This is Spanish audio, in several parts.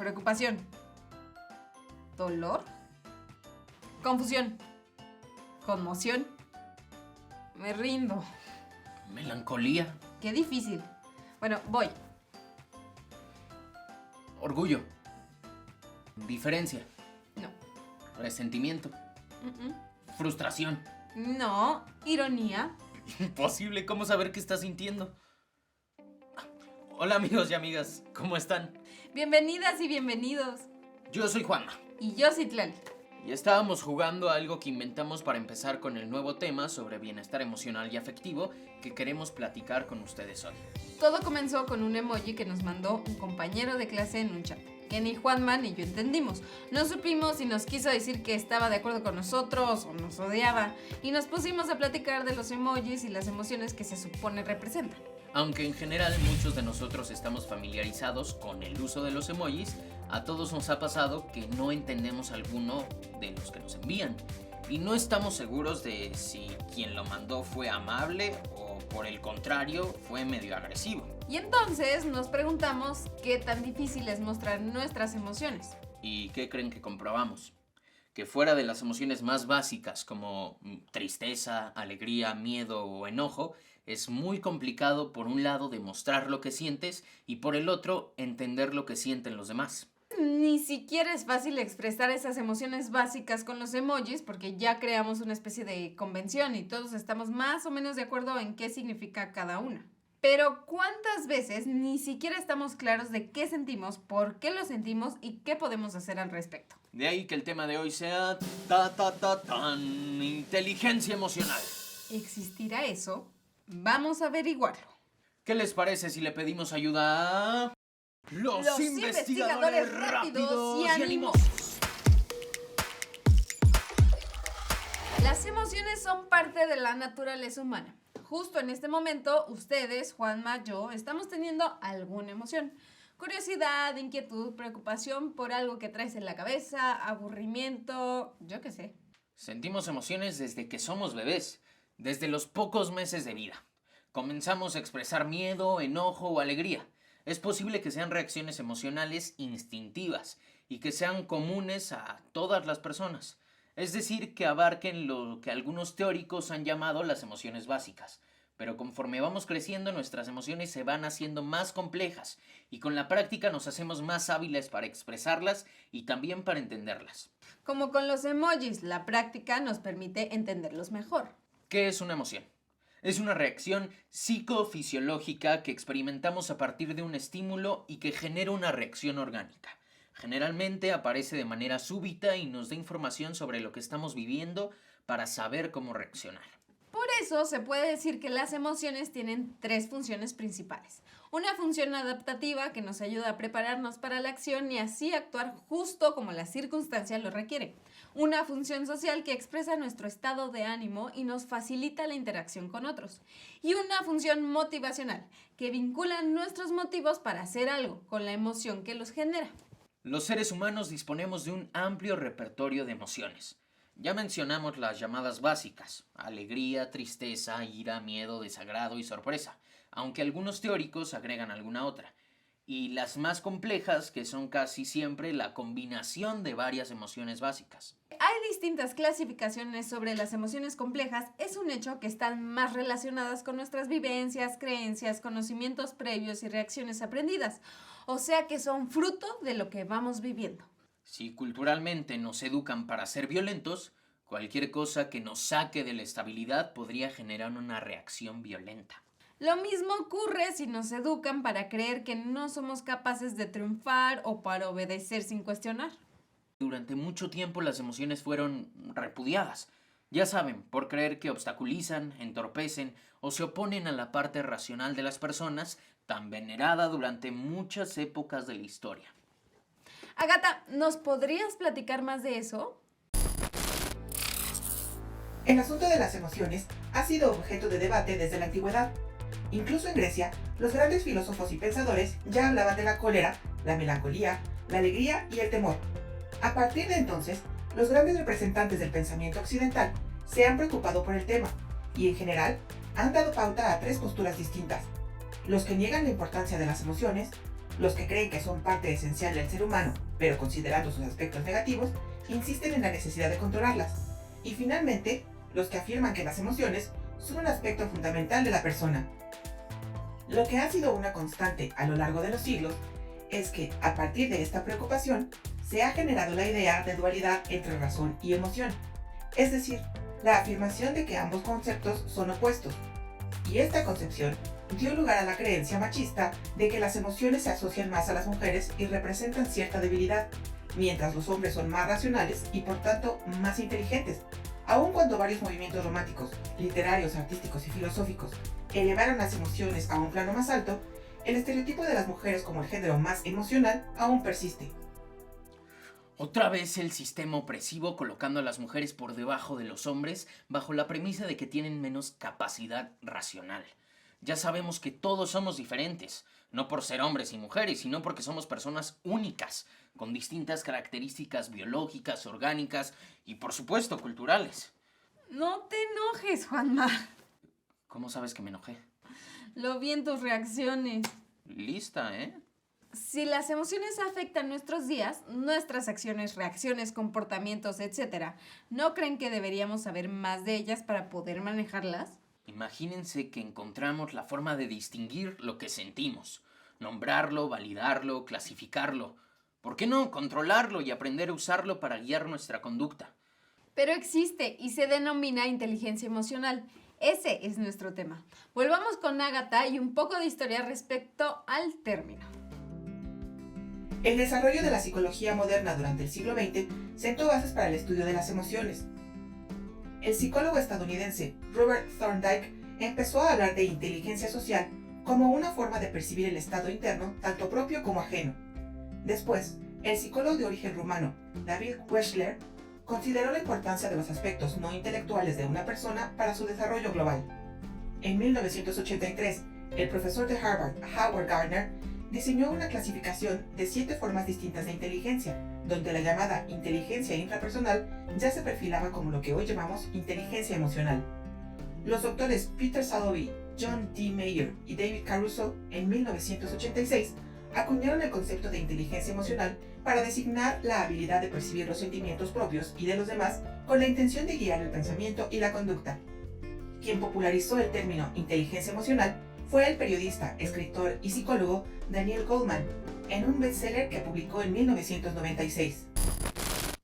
Preocupación. Dolor. Confusión. Conmoción. Me rindo. Melancolía. Qué difícil. Bueno, voy. Orgullo. Diferencia. No. Resentimiento. Frustración. No. Ironía. Imposible, ¿cómo saber qué estás sintiendo? Hola amigos y amigas, ¿cómo están? Bienvenidas y bienvenidos. Yo soy Juanma. Y yo soy Tlali. Y estábamos jugando a algo que inventamos para empezar con el nuevo tema sobre bienestar emocional y afectivo que queremos platicar con ustedes hoy. Todo comenzó con un emoji que nos mandó un compañero de clase en un chat, que ni Juanma ni yo entendimos. No supimos si nos quiso decir que estaba de acuerdo con nosotros o nos odiaba, y nos pusimos a platicar de los emojis y las emociones que se supone representan. Aunque en general muchos de nosotros estamos familiarizados con el uso de los emojis, a todos nos ha pasado que no entendemos alguno de los que nos envían. Y no estamos seguros de si quien lo mandó fue amable o por el contrario fue medio agresivo. Y entonces nos preguntamos qué tan difícil es mostrar nuestras emociones. ¿Y qué creen que comprobamos? Que fuera de las emociones más básicas como tristeza, alegría, miedo o enojo, es muy complicado por un lado demostrar lo que sientes y por el otro entender lo que sienten los demás. Ni siquiera es fácil expresar esas emociones básicas con los emojis porque ya creamos una especie de convención y todos estamos más o menos de acuerdo en qué significa cada una. Pero ¿cuántas veces ni siquiera estamos claros de qué sentimos, por qué lo sentimos y qué podemos hacer al respecto? De ahí que el tema de hoy sea inteligencia emocional. ¿Existirá eso? Vamos a averiguarlo. ¿Qué les parece si le pedimos ayuda a los investigadores rápidos y animosos? Las emociones son parte de la naturaleza humana. Justo en este momento, ustedes, Juanma, yo, estamos teniendo alguna emoción. Curiosidad, inquietud, preocupación por algo que traes en la cabeza, aburrimiento, yo qué sé. Sentimos emociones desde que somos bebés, desde los pocos meses de vida. Comenzamos a expresar miedo, enojo o alegría. Es posible que sean reacciones emocionales instintivas y que sean comunes a todas las personas. Es decir, que abarquen lo que algunos teóricos han llamado las emociones básicas. Pero conforme vamos creciendo, nuestras emociones se van haciendo más complejas y con la práctica nos hacemos más hábiles para expresarlas y también para entenderlas. Como con los emojis, la práctica nos permite entenderlos mejor. ¿Qué es una emoción? Es una reacción psicofisiológica que experimentamos a partir de un estímulo y que genera una reacción orgánica. Generalmente aparece de manera súbita y nos da información sobre lo que estamos viviendo para saber cómo reaccionar. Por eso se puede decir que las emociones tienen tres funciones principales. Una función adaptativa que nos ayuda a prepararnos para la acción y así actuar justo como la circunstancia lo requiere. Una función social que expresa nuestro estado de ánimo y nos facilita la interacción con otros. Y una función motivacional que vincula nuestros motivos para hacer algo con la emoción que los genera. Los seres humanos disponemos de un amplio repertorio de emociones. Ya mencionamos las llamadas básicas: alegría, tristeza, ira, miedo, desagrado y sorpresa, aunque algunos teóricos agregan alguna otra. Y las más complejas, que son casi siempre la combinación de varias emociones básicas. Hay distintas clasificaciones sobre las emociones complejas. Es un hecho que están más relacionadas con nuestras vivencias, creencias, conocimientos previos y reacciones aprendidas. O sea que son fruto de lo que vamos viviendo. Si culturalmente nos educan para ser violentos, cualquier cosa que nos saque de la estabilidad podría generar una reacción violenta. Lo mismo ocurre si nos educan para creer que no somos capaces de triunfar o para obedecer sin cuestionar. Durante mucho tiempo las emociones fueron repudiadas. Ya saben, por creer que obstaculizan, entorpecen o se oponen a la parte racional de las personas, tan venerada durante muchas épocas de la historia. Agata, ¿nos podrías platicar más de eso? El asunto de las emociones ha sido objeto de debate desde la antigüedad. Incluso en Grecia, los grandes filósofos y pensadores ya hablaban de la cólera, la melancolía, la alegría y el temor. A partir de entonces, los grandes representantes del pensamiento occidental se han preocupado por el tema y, en general, han dado pauta a tres posturas distintas: los que niegan la importancia de las emociones, Los que creen que son parte esencial del ser humano, pero considerando sus aspectos negativos, insisten en la necesidad de controlarlas. Y finalmente, los que afirman que las emociones son un aspecto fundamental de la persona. Lo que ha sido una constante a lo largo de los siglos es que, a partir de esta preocupación, se ha generado la idea de dualidad entre razón y emoción, es decir, la afirmación de que ambos conceptos son opuestos. Y esta concepción dio lugar a la creencia machista de que las emociones se asocian más a las mujeres y representan cierta debilidad, mientras los hombres son más racionales y por tanto más inteligentes. Aun cuando varios movimientos románticos, literarios, artísticos y filosóficos elevaron las emociones a un plano más alto, el estereotipo de las mujeres como el género más emocional aún persiste. Otra vez el sistema opresivo colocando a las mujeres por debajo de los hombres bajo la premisa de que tienen menos capacidad racional. Ya sabemos que todos somos diferentes, no por ser hombres y mujeres, sino porque somos personas únicas, con distintas características biológicas, orgánicas y por supuesto culturales. No te enojes, Juanma. ¿Cómo sabes que me enojé? Lo vi en tus reacciones. Lista, ¿eh? Si las emociones afectan nuestros días, nuestras acciones, reacciones, comportamientos, etc., ¿no creen que deberíamos saber más de ellas para poder manejarlas? Imagínense que encontramos la forma de distinguir lo que sentimos, nombrarlo, validarlo, clasificarlo. ¿Por qué no controlarlo y aprender a usarlo para guiar nuestra conducta? Pero existe y se denomina inteligencia emocional. Ese es nuestro tema. Volvamos con Ágata y un poco de historia respecto al término. El desarrollo de la psicología moderna durante el siglo XX sentó bases para el estudio de las emociones. El psicólogo estadounidense Robert Thorndike empezó a hablar de inteligencia social como una forma de percibir el estado interno, tanto propio como ajeno. Después, el psicólogo de origen rumano David Wechsler consideró la importancia de los aspectos no intelectuales de una persona para su desarrollo global. En 1983, el profesor de Harvard, Howard Gardner, diseñó una clasificación de 7 formas distintas de inteligencia, donde la llamada inteligencia intrapersonal ya se perfilaba como lo que hoy llamamos inteligencia emocional. Los doctores Peter Salovey, John D. Mayer y David Caruso, en 1986, acuñaron el concepto de inteligencia emocional para designar la habilidad de percibir los sentimientos propios y de los demás con la intención de guiar el pensamiento y la conducta. Quien popularizó el término inteligencia emocional fue el periodista, escritor y psicólogo Daniel Goleman, en un bestseller que publicó en 1996.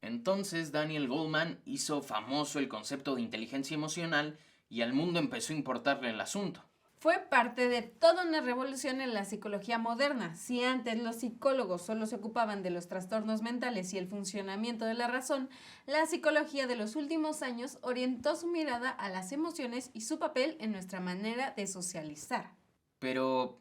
Entonces Daniel Goleman hizo famoso el concepto de inteligencia emocional y al mundo empezó a importarle el asunto. Fue parte de toda una revolución en la psicología moderna. Si antes los psicólogos solo se ocupaban de los trastornos mentales y el funcionamiento de la razón, la psicología de los últimos años orientó su mirada a las emociones y su papel en nuestra manera de socializar. Pero,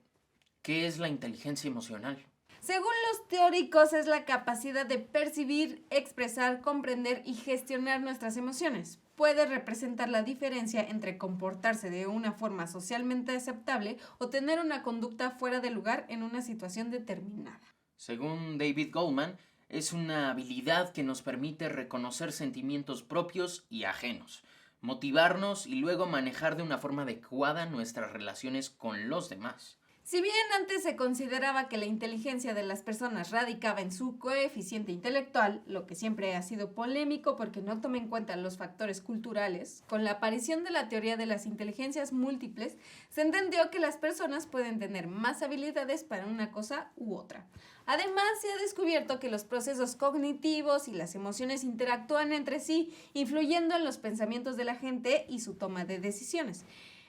¿qué es la inteligencia emocional? Según los teóricos, es la capacidad de percibir, expresar, comprender y gestionar nuestras emociones. Puede representar la diferencia entre comportarse de una forma socialmente aceptable o tener una conducta fuera de lugar en una situación determinada. Según David Goleman, es una habilidad que nos permite reconocer sentimientos propios y ajenos, motivarnos y luego manejar de una forma adecuada nuestras relaciones con los demás. Si bien antes se consideraba que la inteligencia de las personas radicaba en su coeficiente intelectual, lo que siempre ha sido polémico porque no toma en cuenta los factores culturales, con la aparición de la teoría de las inteligencias múltiples, se entendió que las personas pueden tener más habilidades para una cosa u otra. Además, se ha descubierto que los procesos cognitivos y las emociones interactúan entre sí, influyendo en los pensamientos de la gente y su toma de decisiones.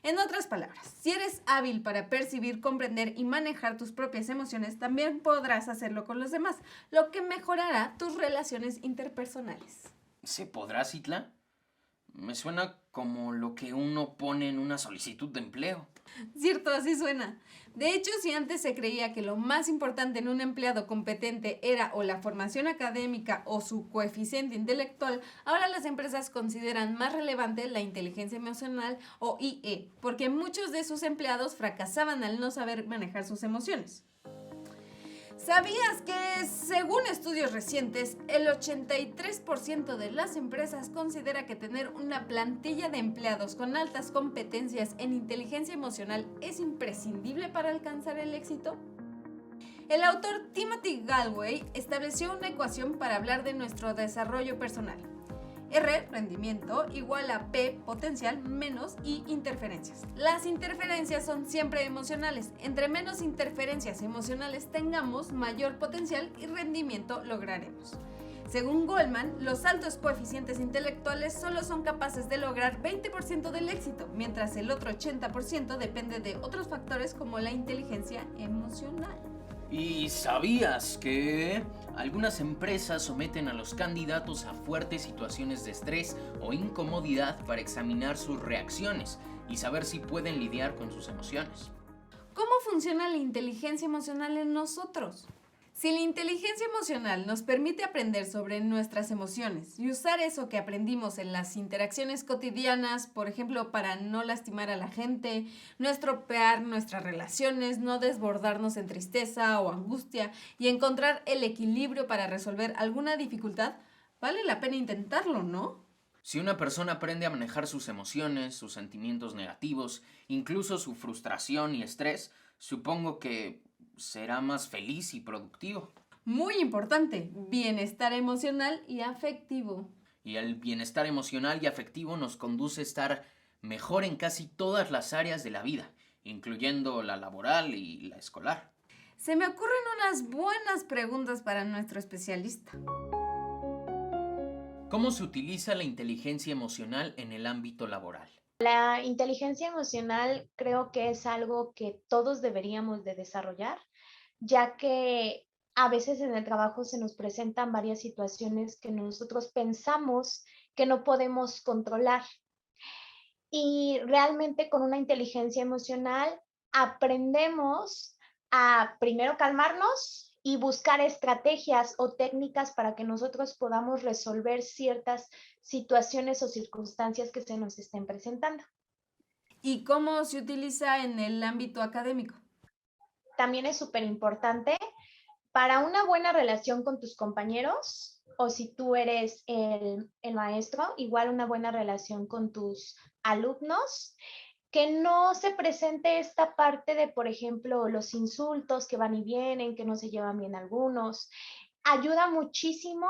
En otras palabras, si eres hábil para percibir, comprender y manejar tus propias emociones, también podrás hacerlo con los demás, lo que mejorará tus relaciones interpersonales. ¿Se podrá, Citla? Me suena como lo que uno pone en una solicitud de empleo. Cierto, así suena. De hecho, si antes se creía que lo más importante en un empleado competente era o la formación académica o su coeficiente intelectual, ahora las empresas consideran más relevante la inteligencia emocional o IE, porque muchos de sus empleados fracasaban al no saber manejar sus emociones. ¿Sabías que, según estudios recientes, el 83% de las empresas considera que tener una plantilla de empleados con altas competencias en inteligencia emocional es imprescindible para alcanzar el éxito? El autor Timothy Gallwey estableció una ecuación para hablar de nuestro desarrollo personal. R, rendimiento, igual a P, potencial, menos I, interferencias. Las interferencias son siempre emocionales. Entre menos interferencias emocionales tengamos, mayor potencial y rendimiento lograremos. Según Goldman, los altos coeficientes intelectuales solo son capaces de lograr 20% del éxito, mientras el otro 80% depende de otros factores como la inteligencia emocional. ¿Y sabías que algunas empresas someten a los candidatos a fuertes situaciones de estrés o incomodidad para examinar sus reacciones y saber si pueden lidiar con sus emociones? ¿Cómo funciona la inteligencia emocional en nosotros? Si la inteligencia emocional nos permite aprender sobre nuestras emociones y usar eso que aprendimos en las interacciones cotidianas, por ejemplo, para no lastimar a la gente, no estropear nuestras relaciones, no desbordarnos en tristeza o angustia y encontrar el equilibrio para resolver alguna dificultad, vale la pena intentarlo, ¿no? Si una persona aprende a manejar sus emociones, sus sentimientos negativos, incluso su frustración y estrés, supongo que será más feliz y productivo. Muy importante, bienestar emocional y afectivo. Y el bienestar emocional y afectivo nos conduce a estar mejor en casi todas las áreas de la vida, incluyendo la laboral y la escolar. Se me ocurren unas buenas preguntas para nuestro especialista. ¿Cómo se utiliza la inteligencia emocional en el ámbito laboral? La inteligencia emocional creo que es algo que todos deberíamos de desarrollar, ya que a veces en el trabajo se nos presentan varias situaciones que nosotros pensamos que no podemos controlar. Y realmente con una inteligencia emocional aprendemos a primero calmarnos y buscar estrategias o técnicas para que nosotros podamos resolver ciertas situaciones o circunstancias que se nos estén presentando. ¿Y cómo se utiliza en el ámbito académico? También es súper importante para una buena relación con tus compañeros o si tú eres el maestro, igual una buena relación con tus alumnos, que no se presente esta parte de, por ejemplo, los insultos que van y vienen, que no se llevan bien algunos. Ayuda muchísimo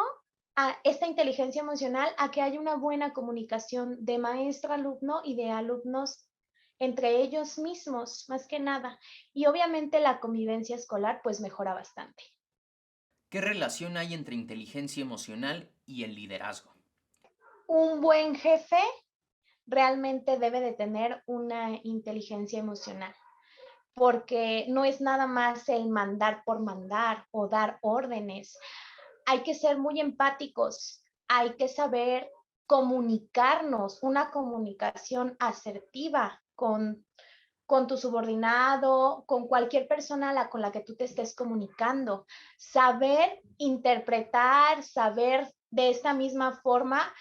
a esta inteligencia emocional a que haya una buena comunicación de maestro-alumno y de alumnos entre ellos mismos, más que nada. Y obviamente la convivencia escolar pues mejora bastante. ¿Qué relación hay entre inteligencia emocional y el liderazgo? Un buen jefe realmente debe de tener una inteligencia emocional, porque no es nada más el mandar por mandar o dar órdenes. Hay que ser muy empáticos, hay que saber comunicarnos, una comunicación asertiva con tu subordinado, con cualquier persona con la que tú te estés comunicando. Saber interpretar, saber de esta misma forma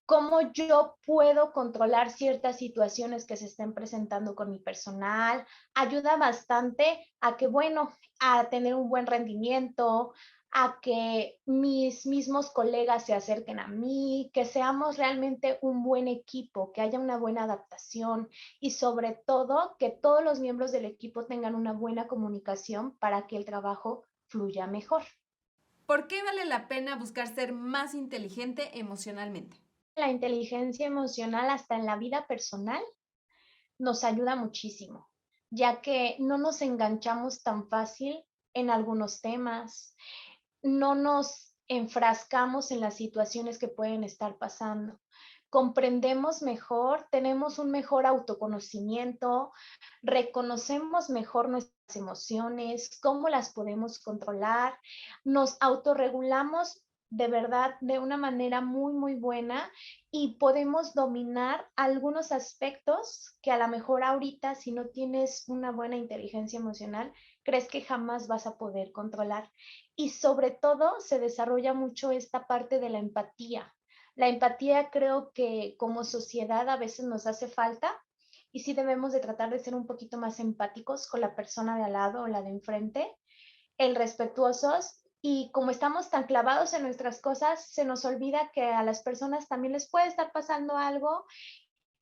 cómo yo puedo controlar ciertas situaciones que se estén presentando con mi personal, ayuda bastante a que, bueno, a tener un buen rendimiento, a que mis mismos colegas se acerquen a mí, que seamos realmente un buen equipo, que haya una buena adaptación y sobre todo que todos los miembros del equipo tengan una buena comunicación para que el trabajo fluya mejor. ¿Por qué vale la pena buscar ser más inteligente emocionalmente? La inteligencia emocional hasta en la vida personal nos ayuda muchísimo, ya que no nos enganchamos tan fácil en algunos temas, no nos enfrascamos en las situaciones que pueden estar pasando. Comprendemos mejor, tenemos un mejor autoconocimiento, reconocemos mejor nuestras emociones, cómo las podemos controlar, nos autorregulamos de verdad de una manera muy, muy buena y podemos dominar algunos aspectos que a lo mejor ahorita, si no tienes una buena inteligencia emocional, crees que jamás vas a poder controlar. Y sobre todo se desarrolla mucho esta parte de la empatía. La empatía creo que como sociedad a veces nos hace falta y sí debemos de tratar de ser un poquito más empáticos con la persona de al lado o la de enfrente, el respetuosos y como estamos tan clavados en nuestras cosas, se nos olvida que a las personas también les puede estar pasando algo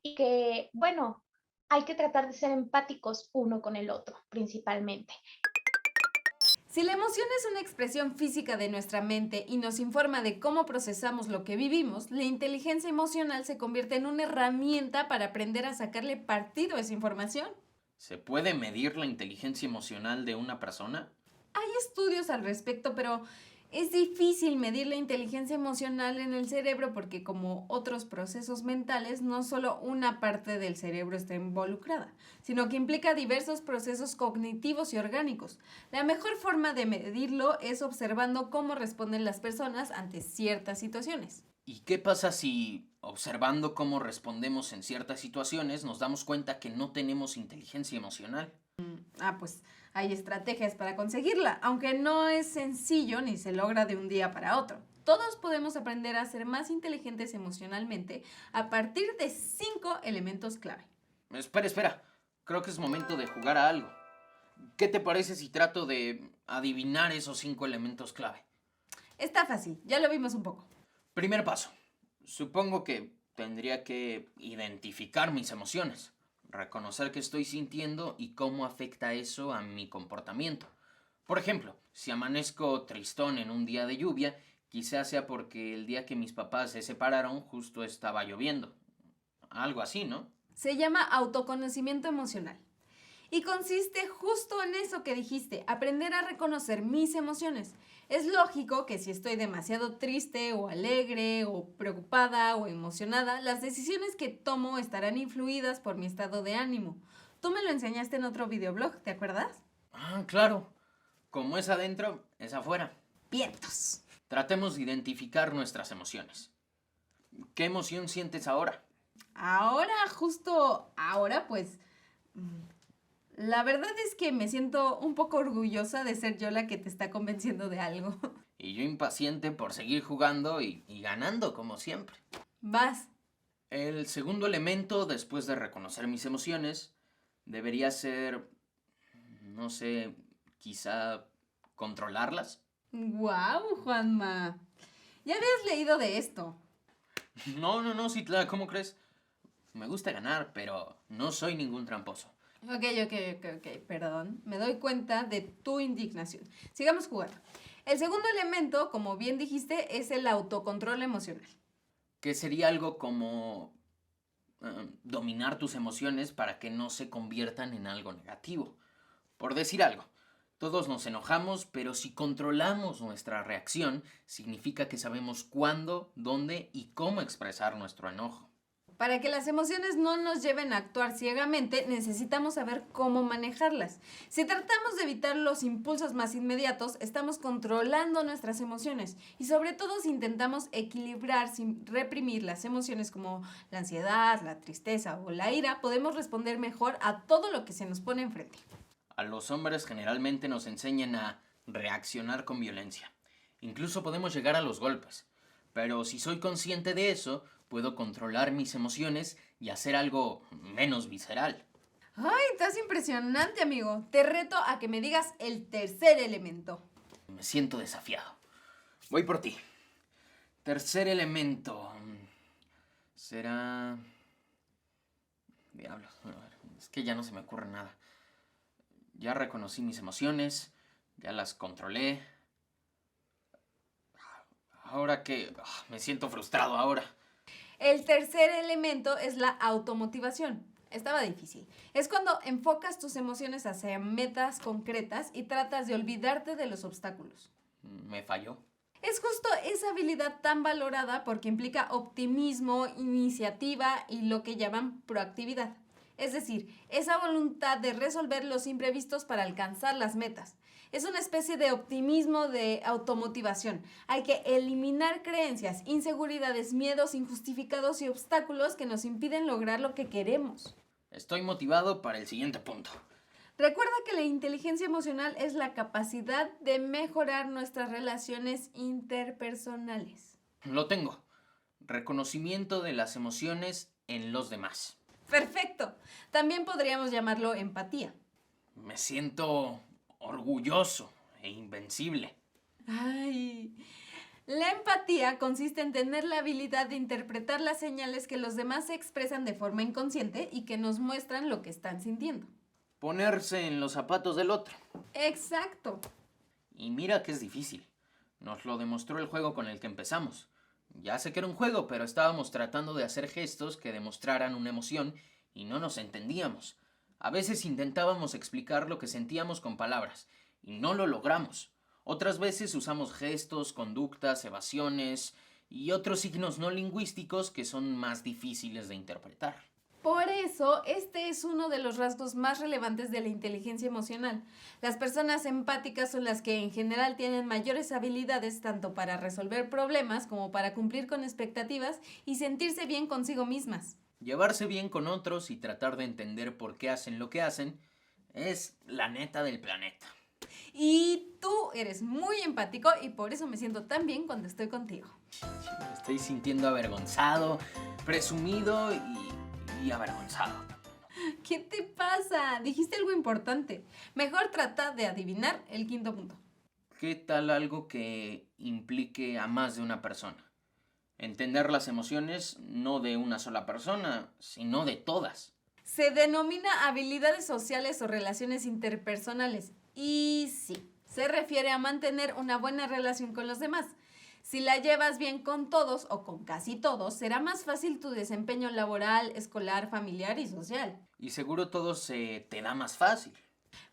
y que, bueno, hay que tratar de ser empáticos uno con el otro, principalmente. Si la emoción es una expresión física de nuestra mente y nos informa de cómo procesamos lo que vivimos, la inteligencia emocional se convierte en una herramienta para aprender a sacarle partido a esa información. ¿Se puede medir la inteligencia emocional de una persona? Hay estudios al respecto, pero es difícil medir la inteligencia emocional en el cerebro porque, como otros procesos mentales, no solo una parte del cerebro está involucrada, sino que implica diversos procesos cognitivos y orgánicos. La mejor forma de medirlo es observando cómo responden las personas ante ciertas situaciones. ¿Y qué pasa si, observando cómo respondemos en ciertas situaciones, nos damos cuenta que no tenemos inteligencia emocional? Pues hay estrategias para conseguirla, aunque no es sencillo ni se logra de un día para otro. Todos podemos aprender a ser más inteligentes emocionalmente a partir de 5 elementos clave. Espera. Creo que es momento de jugar a algo. ¿Qué te parece si trato de adivinar esos 5 elementos clave? Está fácil, ya lo vimos un poco. Primer paso. Supongo que tendría que identificar mis emociones. Reconocer qué estoy sintiendo y cómo afecta eso a mi comportamiento. Por ejemplo, si amanezco tristón en un día de lluvia, quizás sea porque el día que mis papás se separaron justo estaba lloviendo. Algo así, ¿no? Se llama autoconocimiento emocional. Y consiste justo en eso que dijiste, aprender a reconocer mis emociones. Es lógico que si estoy demasiado triste o alegre o preocupada o emocionada, las decisiones que tomo estarán influidas por mi estado de ánimo. Tú me lo enseñaste en otro videoblog, ¿te acuerdas? Ah, claro. Como es adentro, es afuera. Vientos. Tratemos de identificar nuestras emociones. ¿Qué emoción sientes ahora? Justo ahora, pues... La verdad es que me siento un poco orgullosa de ser yo la que te está convenciendo de algo. Y yo impaciente por seguir jugando y ganando, como siempre. Vas. El segundo elemento, después de reconocer mis emociones, debería ser, no sé, quizá controlarlas. ¡Guau, Juanma! Ya habías leído de esto. No, Citla, ¿cómo crees? Me gusta ganar, pero no soy ningún tramposo. Ok, perdón. Me doy cuenta de tu indignación. Sigamos jugando. El segundo elemento, como bien dijiste, es el autocontrol emocional. Que sería algo como dominar tus emociones para que no se conviertan en algo negativo. Por decir algo, todos nos enojamos, pero si controlamos nuestra reacción, significa que sabemos cuándo, dónde y cómo expresar nuestro enojo. Para que las emociones no nos lleven a actuar ciegamente, necesitamos saber cómo manejarlas. Si tratamos de evitar los impulsos más inmediatos, estamos controlando nuestras emociones. Y sobre todo si intentamos equilibrar sin reprimir las emociones como la ansiedad, la tristeza o la ira, podemos responder mejor a todo lo que se nos pone enfrente. A los hombres generalmente nos enseñan a reaccionar con violencia. Incluso podemos llegar a los golpes. Pero si soy consciente de eso, puedo controlar mis emociones y hacer algo menos visceral. ¡Ay, estás impresionante, amigo! Te reto a que me digas el tercer elemento. Me siento desafiado. Voy por ti. Tercer elemento. Será... Diablos. A ver, es que ya no se me ocurre nada. Ya reconocí mis emociones. Ya las controlé. Ahora que... me siento frustrado ahora. El tercer elemento es la automotivación. Estaba difícil. Es cuando enfocas tus emociones hacia metas concretas y tratas de olvidarte de los obstáculos. Me falló. Es justo esa habilidad tan valorada porque implica optimismo, iniciativa y lo que llaman proactividad. Es decir, esa voluntad de resolver los imprevistos para alcanzar las metas. Es una especie de optimismo de automotivación. Hay que eliminar creencias, inseguridades, miedos injustificados y obstáculos que nos impiden lograr lo que queremos. Estoy motivado para el siguiente punto. Recuerda que la inteligencia emocional es la capacidad de mejorar nuestras relaciones interpersonales. Lo tengo. Reconocimiento de las emociones en los demás. ¡Perfecto! También podríamos llamarlo empatía. Me siento orgulloso e invencible. ¡Ay! La empatía consiste en tener la habilidad de interpretar las señales que los demás expresan de forma inconsciente y que nos muestran lo que están sintiendo. Ponerse en los zapatos del otro. Exacto. Y mira que es difícil. Nos lo demostró el juego con el que empezamos. Ya sé que era un juego, pero estábamos tratando de hacer gestos que demostraran una emoción y no nos entendíamos. A veces intentábamos explicar lo que sentíamos con palabras y no lo logramos. Otras veces usamos gestos, conductas, evasiones y otros signos no lingüísticos que son más difíciles de interpretar. Por eso, este es uno de los rasgos más relevantes de la inteligencia emocional. Las personas empáticas son las que en general tienen mayores habilidades tanto para resolver problemas como para cumplir con expectativas y sentirse bien consigo mismas. Llevarse bien con otros y tratar de entender por qué hacen lo que hacen es la neta del planeta. Y tú eres muy empático y por eso me siento tan bien cuando estoy contigo. Me estoy sintiendo avergonzado, presumido y avergonzado. ¿Qué te pasa? Dijiste algo importante. Mejor trata de adivinar el quinto punto. ¿Qué tal algo que implique a más de una persona? Entender las emociones no de una sola persona, sino de todas. Se denomina habilidades sociales o relaciones interpersonales. Y sí, se refiere a mantener una buena relación con los demás. Si la llevas bien con todos o con casi todos, será más fácil tu desempeño laboral, escolar, familiar y social. Y seguro todo se te da más fácil.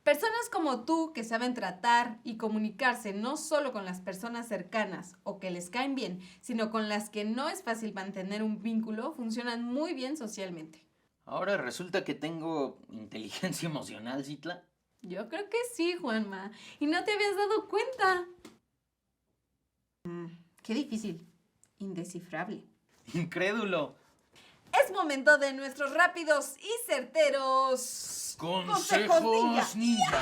Personas como tú que saben tratar y comunicarse no solo con las personas cercanas o que les caen bien, sino con las que no es fácil mantener un vínculo, funcionan muy bien socialmente. Ahora resulta que tengo inteligencia emocional, Citla. Yo creo que sí, Juanma. Y no te habías dado cuenta. Qué difícil. Indescifrable. Incrédulo. Es momento de nuestros rápidos y certeros Consejos ninja.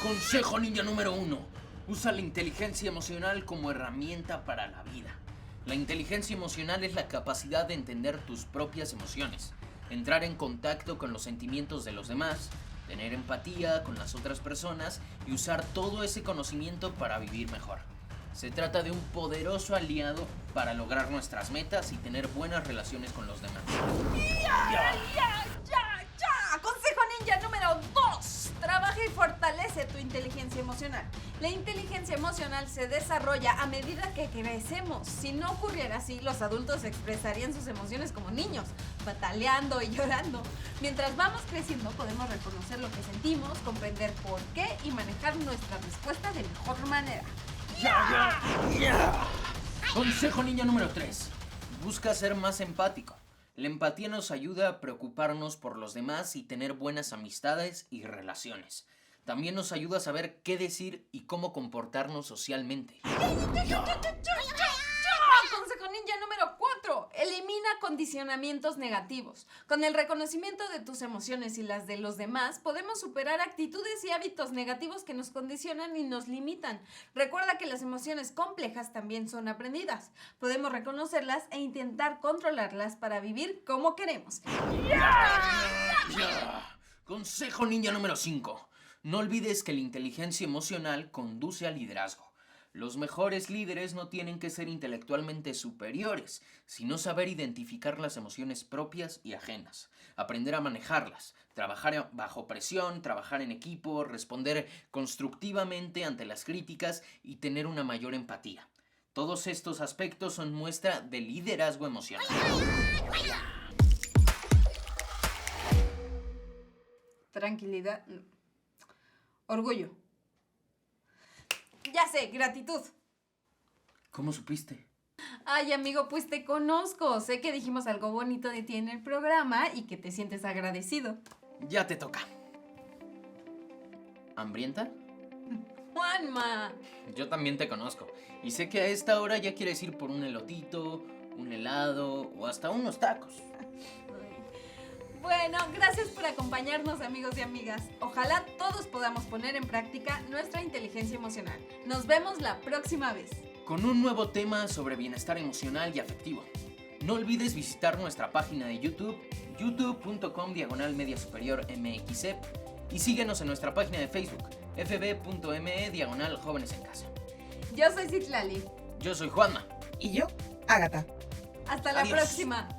Consejo ninja número 1. Usa la inteligencia emocional como herramienta para la vida. La inteligencia emocional es la capacidad de entender tus propias emociones, entrar en contacto con los sentimientos de los demás, tener empatía con las otras personas y usar todo ese conocimiento para vivir mejor. Se trata de un poderoso aliado para lograr nuestras metas y tener buenas relaciones con los demás. ¡Ya! Consejo ninja número 2. Trabaja y fortalece tu inteligencia emocional. La inteligencia emocional se desarrolla a medida que crecemos. Si no ocurriera así, los adultos expresarían sus emociones como niños, pataleando y llorando. Mientras vamos creciendo, podemos reconocer lo que sentimos, comprender por qué y manejar nuestra respuesta de mejor manera. Consejo ninja número 3. Busca ser más empático. La empatía nos ayuda a preocuparnos por los demás y tener buenas amistades y relaciones. También nos ayuda a saber qué decir y cómo comportarnos socialmente. Consejo ninja número 4. Elimina condicionamientos negativos. Con el reconocimiento de tus emociones y las de los demás, podemos superar actitudes y hábitos negativos que nos condicionan y nos limitan. Recuerda que las emociones complejas también son aprendidas. Podemos reconocerlas e intentar controlarlas para vivir como queremos. Consejo ninja número 5. No olvides que la inteligencia emocional conduce al liderazgo. Los mejores líderes no tienen que ser intelectualmente superiores, sino saber identificar las emociones propias y ajenas, aprender a manejarlas, trabajar bajo presión, trabajar en equipo, responder constructivamente ante las críticas y tener una mayor empatía. Todos estos aspectos son muestra de liderazgo emocional. Tranquilidad. Orgullo. Ya sé, gratitud. ¿Cómo supiste? Ay, amigo, pues te conozco. Sé que dijimos algo bonito de ti en el programa y que te sientes agradecido. Ya te toca. ¿Hambrienta? Juanma. Yo también te conozco. Y sé que a esta hora ya quieres ir por un elotito, un helado o hasta unos tacos. Bueno, gracias por acompañarnos, amigos y amigas. Ojalá todos podamos poner en práctica nuestra inteligencia emocional. Nos vemos la próxima vez. Con un nuevo tema sobre bienestar emocional y afectivo. No olvides visitar nuestra página de YouTube, youtube.com/Media Superior MXC, y síguenos en nuestra página de Facebook, fb.me/Jóvenes en Casa. Yo soy Citlali. Yo soy Juanma. Y yo, Ágata. Hasta la Adiós. próxima.